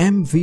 MV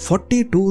42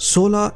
16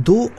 2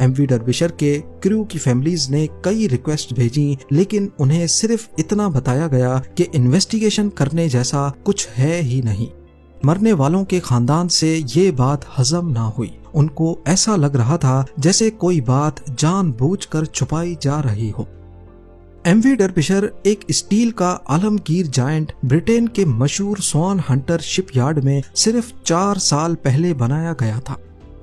M وی ڈربشر کے کریو کی families نے کئی ریکویسٹ بھیجی، لیکن انہیں صرف اتنا بتایا گیا کہ انویسٹیگیشن کرنے جیسا کچھ ہے ہی نہیں۔ مرنے والوں کے خاندان سے یہ بات ہضم نہ ہوئی۔ ان کو ایسا لگ رہا تھا جیسے کوئی بات جان بوجھ کر چھپائی جا رہی ہو۔ ایم وی ڈربشر ایک اسٹیل کا عالمگیر جائنٹ برٹین کے مشہور سوان ہنٹر شپ یارڈ میں صرف 4 سال پہلے بنایا گیا تھا۔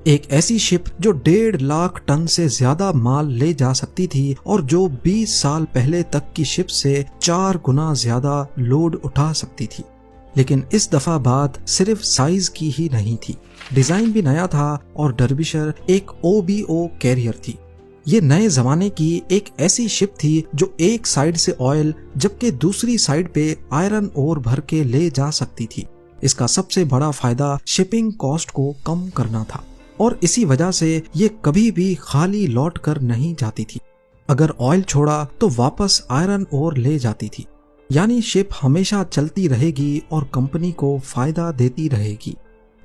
ایک ایسی شپ جو 1.5 لاکھ ٹن سے زیادہ مال لے جا سکتی تھی اور جو 20 سال پہلے تک کی شپ سے 4 گنا زیادہ لوڈ اٹھا سکتی تھی۔ لیکن اس دفعہ بات صرف سائز کی ہی نہیں تھی، ڈیزائن بھی نیا تھا اور ڈربشر ایک OBO کیریئر تھی۔ یہ نئے زمانے کی ایک ایسی شپ تھی جو ایک سائیڈ سے آئل جبکہ دوسری سائیڈ پہ آئرن اور بھر کے لے جا سکتی تھی۔ اس کا سب سے بڑا فائدہ شپنگ کاسٹ کو کم کرنا تھا اور اسی وجہ سے یہ کبھی بھی خالی لوٹ کر نہیں جاتی تھی۔ اگر آئل چھوڑا تو واپس آئرن اور لے جاتی تھی، یعنی شپ ہمیشہ چلتی رہے گی اور کمپنی کو فائدہ دیتی رہے گی۔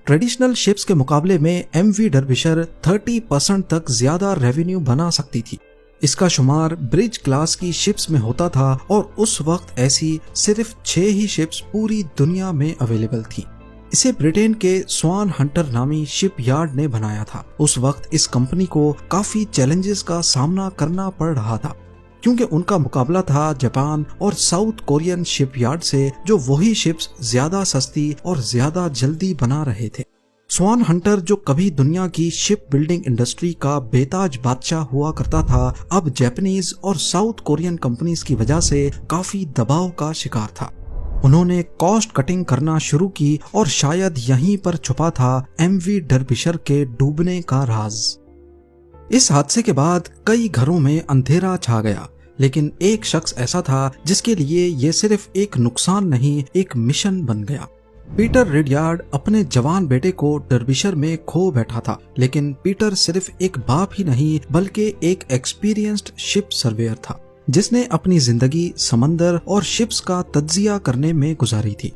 ٹریڈیشنل شپس کے مقابلے میں ایم وی ڈربشر 30% تک زیادہ ریونیو بنا سکتی تھی۔ اس کا شمار برج کلاس کی شپس میں ہوتا تھا اور اس وقت ایسی صرف 6 ہی شپس پوری دنیا میں اویلیبل تھی۔ اسے برٹین کے سوان ہنٹر نامی شپ یارڈ نے بنایا تھا۔ اس وقت اس کمپنی کو کافی چیلنجز کا سامنا کرنا پڑ رہا تھا، کیونکہ ان کا مقابلہ تھا جاپان اور ساؤتھ کورین شپ یارڈ سے جو وہی شپس زیادہ سستی اور زیادہ جلدی بنا رہے تھے۔ سوان ہنٹر جو کبھی دنیا کی شپ بلڈنگ انڈسٹری کا بے تاج بادشاہ ہوا کرتا تھا، اب جاپانیز اور ساؤتھ کورین کمپنیز کی وجہ سے کافی دباؤ کا شکار تھا۔ انہوں نے کاسٹ کٹنگ کرنا شروع کی اور شاید یہیں پر چھپا تھا ایم وی ڈربشر کے ڈوبنے کا راز۔ اس حادثے کے بعد کئی گھروں میں اندھیرا چھا گیا، لیکن ایک شخص ایسا تھا جس کے لیے یہ صرف ایک نقصان نہیں، ایک مشن بن گیا۔ پیٹر ریڈیارڈ اپنے جوان بیٹے کو ڈربشر میں کھو بیٹھا تھا، لیکن پیٹر صرف ایک باپ ہی نہیں بلکہ ایک ایکسپیرینسڈ شپ سرویئر تھا جس نے اپنی زندگی سمندر اور شپس کا تجزیہ کرنے میں گزاری تھی۔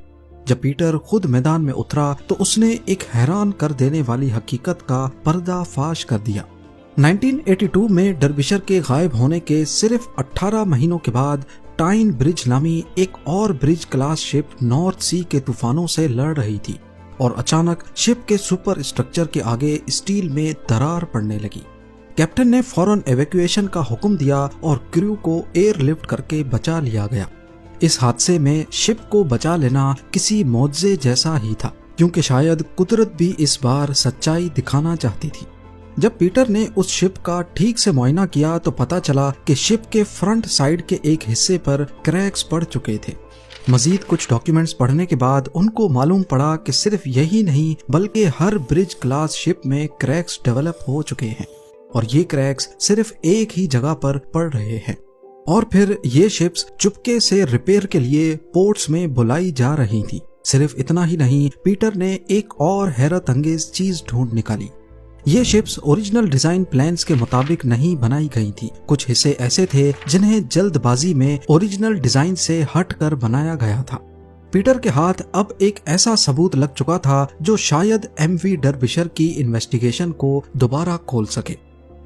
جب پیٹر خود میدان میں اترا تو اس نے ایک حیران کر دینے والی حقیقت کا پردہ فاش کر دیا۔ 1982 میں ڈربشر کے غائب ہونے کے صرف 18 مہینوں کے بعد ٹائن برج نامی ایک اور برج کلاس شپ نارتھ سی کے طوفانوں سے لڑ رہی تھی اور اچانک شپ کے سپر اسٹرکچر کے آگے اسٹیل میں درار پڑنے لگی۔ کیپٹن نے فوراً ایویکویشن کا حکم دیا اور کریو کو ایئر لفٹ کر کے بچا لیا گیا۔ اس حادثے میں شپ کو بچا لینا کسی معجزے جیسا ہی تھا، کیونکہ شاید قدرت بھی اس بار سچائی دکھانا چاہتی تھی۔ جب پیٹر نے اس شپ کا ٹھیک سے معائنہ کیا تو پتا چلا کہ شپ کے فرنٹ سائیڈ کے ایک حصے پر کریکس پڑ چکے تھے۔ مزید کچھ ڈاکیومنٹس پڑھنے کے بعد ان کو معلوم پڑا کہ صرف یہی نہیں بلکہ ہر برج کلاس شپ میں کریکس ڈیولپ ہو چکے ہیں، اور یہ کریکس صرف ایک ہی جگہ پر پڑ رہے ہیں۔ اور پھر یہ شپس چپکے سے ریپیئر کے لیے پورٹس میں بلائی جا رہی تھی۔ صرف اتنا ہی نہیں، پیٹر نے ایک اور حیرت انگیز چیز ڈھونڈ نکالی۔ یہ شپس اوریجنل ڈیزائن پلانز کے مطابق نہیں بنائی گئی تھی۔ کچھ حصے ایسے تھے جنہیں جلد بازی میں اوریجنل ڈیزائن سے ہٹ کر بنایا گیا تھا۔ پیٹر کے ہاتھ اب ایک ایسا ثبوت لگ چکا تھا جو شاید ایم وی ڈربشر کی انویسٹیگیشن کو دوبارہ کھول سکے۔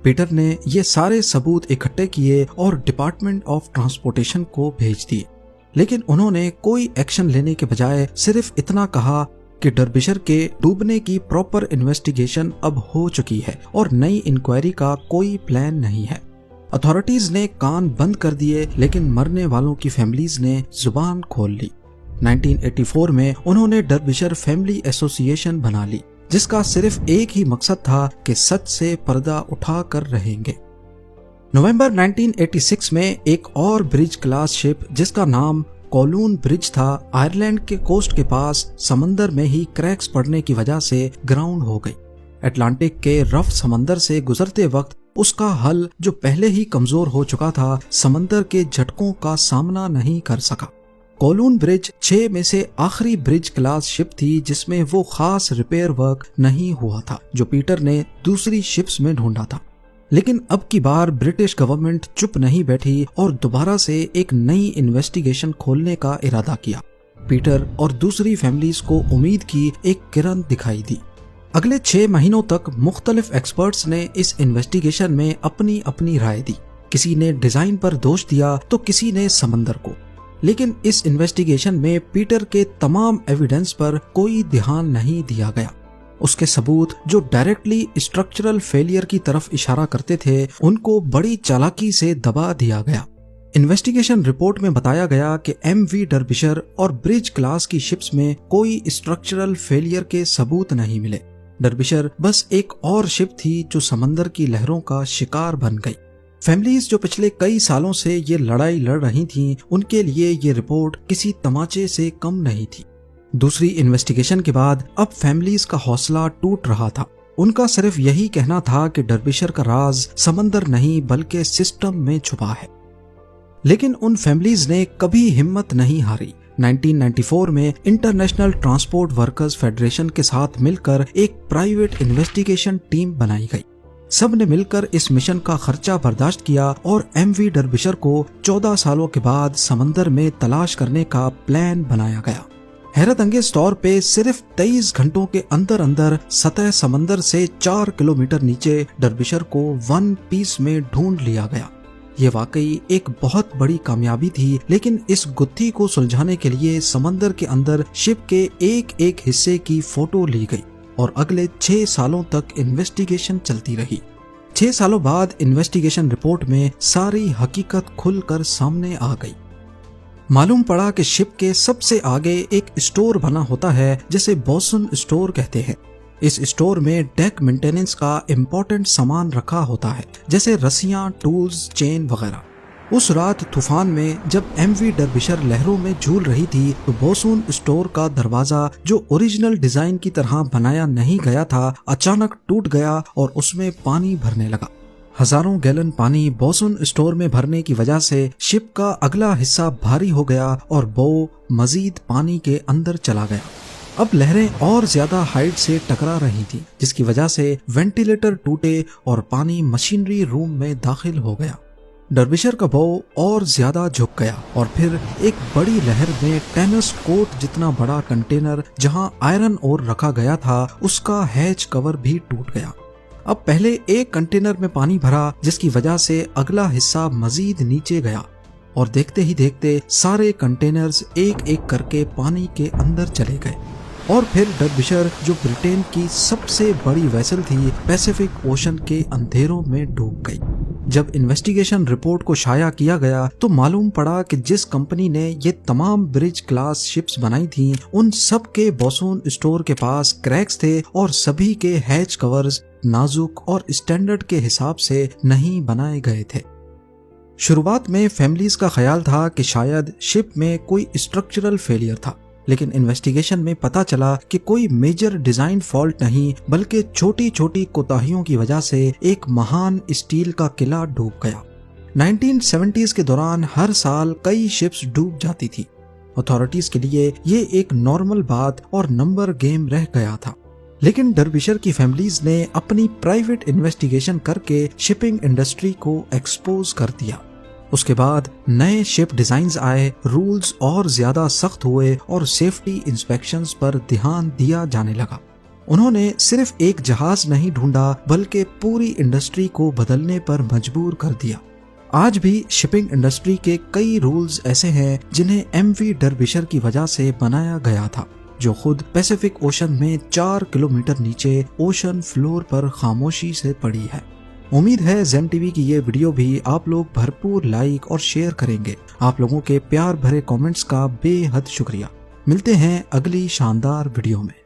پیٹر نے یہ سارے ثبوت اکٹھے کیے اور ڈپارٹمنٹ آف ٹرانسپورٹیشن کو بھیج دیے، لیکن انہوں نے کوئی ایکشن لینے کے بجائے صرف اتنا کہا کہ ڈربشر کے ڈوبنے کی پراپر انویسٹیگیشن اب ہو چکی ہے اور نئی انکوائری کا کوئی پلان نہیں ہے۔ اتھارٹیز نے کان بند کر دیے، لیکن مرنے والوں کی فیملیز نے زبان کھول لی۔ 1984 میں انہوں نے ڈربشر فیملی ایسوسی ایشن بنا لی، جس کا صرف ایک ہی مقصد تھا کہ سچ سے پردہ اٹھا کر رہیں گے۔ نومبر 1986 میں ایک اور برج کلاس شپ جس کا نام کولون برج تھا، آئرلینڈ کے کوسٹ کے پاس سمندر میں ہی کریکس پڑنے کی وجہ سے گراؤنڈ ہو گئی۔ اٹلانٹک کے رف سمندر سے گزرتے وقت اس کا حل جو پہلے ہی کمزور ہو چکا تھا، سمندر کے جھٹکوں کا سامنا نہیں کر سکا۔ کولون برج 6 میں سے آخری برج کلاس شپ تھی جس میں وہ خاص ریپیئر ورک نہیں ہوا تھا جو پیٹر نے دوسری شپس میں ڈھونڈا تھا۔ لیکن اب کی بار برٹش گورنمنٹ چپ نہیں بیٹھی اور دوبارہ سے ایک نئی انویسٹیگیشن کھولنے کا ارادہ کیا۔ پیٹر اور دوسری فیملیز کو امید کی ایک کرن دکھائی دی۔ اگلے 6 مہینوں تک مختلف ایکسپرٹس نے اس انویسٹیگیشن میں اپنی اپنی رائے دی. کسی نے ڈیزائن پر دوش دیا تو کسی نے سمندر کو. لیکن اس انویسٹیگیشن میں پیٹر کے تمام ایویڈنس پر کوئی دھیان نہیں دیا گیا. اس کے ثبوت جو ڈائریکٹلی اسٹرکچرل فیلئر کی طرف اشارہ کرتے تھے ان کو بڑی چالاکی سے دبا دیا گیا. انویسٹیگیشن رپورٹ میں بتایا گیا کہ ایم وی ڈربشر اور برج کلاس کی شپس میں کوئی اسٹرکچرل فیلئر کے ثبوت نہیں ملے. ڈربشر بس ایک اور شپ تھی جو سمندر کی لہروں کا شکار بن گئی. فیملیز جو پچھلے کئی سالوں سے یہ لڑائی لڑ رہی تھیں ان کے لیے یہ رپورٹ کسی تماچے سے کم نہیں تھی. دوسری انویسٹیگیشن کے بعد اب فیملیز کا حوصلہ ٹوٹ رہا تھا. ان کا صرف یہی کہنا تھا کہ ڈربشر کا راز سمندر نہیں بلکہ سسٹم میں چھپا ہے. لیکن ان فیملیز نے کبھی ہمت نہیں ہاری. 1994 میں انٹرنیشنل ٹرانسپورٹ ورکرز فیڈریشن کے ساتھ مل کر ایک پرائیویٹ انویسٹیگیشن ٹیم بنائی گئی. سب نے مل کر اس مشن کا خرچہ برداشت کیا اور ایم وی ڈربشر کو 14 سالوں کے بعد سمندر میں تلاش کرنے کا پلان بنایا گیا. حیرت انگیز طور پہ صرف 23 گھنٹوں کے اندر اندر سطح سمندر سے 4 کلومیٹر نیچے ڈربشر کو ون پیس میں ڈھونڈ لیا گیا. یہ واقعی ایک بہت بڑی کامیابی تھی. لیکن اس گتھی کو سلجھانے کے لیے سمندر کے اندر شپ کے ایک ایک حصے کی فوٹو لی گئی اور اگلے 6 سالوں تک انویسٹیگیشن چلتی رہی. 6 سالوں بعد انویسٹیگیشن رپورٹ میں ساری حقیقت کھل کر سامنے آ گئی. معلوم پڑا کہ شپ کے سب سے آگے ایک اسٹور بنا ہوتا ہے جسے بوسن اسٹور کہتے ہیں. اس اسٹور میں ڈیک مینٹیننس کا امپورٹنٹ سامان رکھا ہوتا ہے جیسے رسیاں، ٹولز، چین وغیرہ. اس رات طوفان میں جب ایم وی ڈربشر لہروں میں جھول رہی تھی تو بوسون اسٹور کا دروازہ جو اوریجنل ڈیزائن کی طرح بنایا نہیں گیا تھا اچانک ٹوٹ گیا اور اس میں پانی بھرنے لگا. ہزاروں گیلن پانی بوسون اسٹور میں بھرنے کی وجہ سے شپ کا اگلا حصہ بھاری ہو گیا اور بو مزید پانی کے اندر چلا گیا. اب لہریں اور زیادہ ہائٹ سے ٹکرا رہی تھی جس کی وجہ سے وینٹیلیٹر ٹوٹے اور پانی مشینری روم میں داخل ہو گیا. ڈربشر کا بو اور زیادہ جھک گیا اور پھر ایک بڑی لہر میں ٹینس کورٹ جتنا بڑا کنٹینر جہاں آئرن اور رکھا گیا تھا اس کا ہیچ کور بھی ٹوٹ گیا. اب پہلے ایک کنٹینر میں پانی بھرا جس کی وجہ سے اگلا حصہ مزید نیچے گیا اور دیکھتے ہی دیکھتے سارے کنٹینرز ایک ایک کر کے پانی کے اندر چلے گئے اور پھر ڈربشر جو برٹین کی سب سے بڑی ویسل تھی پیسیفک اوشن کے اندھیروں میں ڈوب گئی. جب انویسٹیگیشن رپورٹ کو شائع کیا گیا تو معلوم پڑا کہ جس کمپنی نے یہ تمام برج کلاس شپس بنائی تھیں ان سب کے بوسون اسٹور کے پاس کریکس تھے اور سبھی کے ہیچ کورز نازک اور اسٹینڈرڈ کے حساب سے نہیں بنائے گئے تھے. شروعات میں فیملیز کا خیال تھا کہ شاید شپ میں کوئی اسٹرکچرل فیلئر تھا لیکن انویسٹیگیشن میں پتا چلا کہ کوئی میجر ڈیزائن فالٹ نہیں بلکہ چھوٹی چھوٹی کوتاہیوں کی وجہ سے ایک مہان اسٹیل کا قلعہ ڈوب گیا. 1970s کے دوران ہر سال کئی شپس ڈوب جاتی تھی. اتھارٹیز کے لیے یہ ایک نارمل بات اور نمبر گیم رہ گیا تھا. لیکن ڈربشر کی فیملیز نے اپنی پرائیویٹ انویسٹیگیشن کر کے شپنگ انڈسٹری کو ایکسپوز کر دیا. اس کے بعد نئے شپ ڈیزائنز آئے، رولز اور زیادہ سخت ہوئے اور سیفٹی انسپیکشنز پر دھیان دیا جانے لگا. انہوں نے صرف ایک جہاز نہیں ڈھونڈا بلکہ پوری انڈسٹری کو بدلنے پر مجبور کر دیا. آج بھی شپنگ انڈسٹری کے کئی رولز ایسے ہیں جنہیں ایم وی ڈربشر کی وجہ سے بنایا گیا تھا جو خود پیسیفک اوشن میں 4 کلومیٹر نیچے اوشن فلور پر خاموشی سے پڑی ہے. امید ہے زین ٹی وی کی یہ ویڈیو بھی آپ لوگ بھرپور لائک اور شیئر کریں گے. آپ لوگوں کے پیار بھرے کامنٹس کا بے حد شکریہ. ملتے ہیں اگلی شاندار ویڈیو میں.